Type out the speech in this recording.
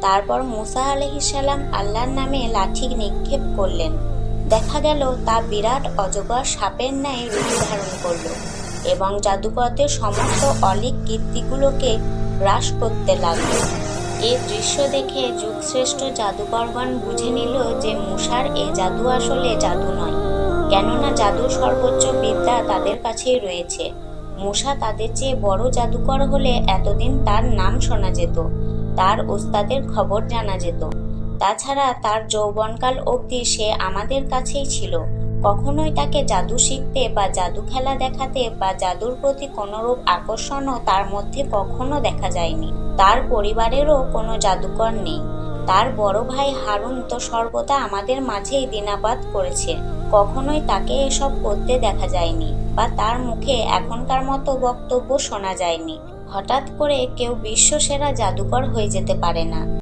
তারপর মুসা আলাইহিসসালাম আল্লাহর নামে লাঠি নিক্ষেপ করলেন। দেখা গেল তা বিরাট অজগর সাপের ন্যায় রূপ ধারণ করল এবং জাদুকরদের সমস্ত অলীক কীর্তিগুলোকে গ্রাস করতে লাগল। এ দৃশ্য দেখে যুগশ্রেষ্ঠ জাদুকরগণ বুঝে নিল যে মুসার এ জাদু আসলে জাদু নয়, কেননা জাদুর সর্বোচ্চ বিদ্যা তাদের কাছেই রয়েছে। মুসা তাদের চেয়ে বড় জাদুকর হলে এতদিন তার নাম শোনা যেত, তার ওস্তাদের খবর জানা যেত। তাছাড়া তার যৌবনকাল অবধি সে আমাদের কাছেই ছিল, কখনোই তাকে জাদু শিখতে বা জাদু খেলা দেখাতে বা জাদুর প্রতি কোনরূপ আকর্ষণও তার মধ্যে কখনো দেখা যায়নি। তার পরিবারেরও কোনো জাদুকর নেই। তার বড় ভাই হারুন তো সর্বদা আমাদের মাঝেই দিনাবাত করেছে, কখনোই তাকে এসব করতে দেখা যায়নি বা তার মুখে এখনকার মতো বক্তব্য শোনা যায়নি। হঠাৎ করে কেউ বিশ্বসেরা জাদুকর হয়ে যেতে পারে না।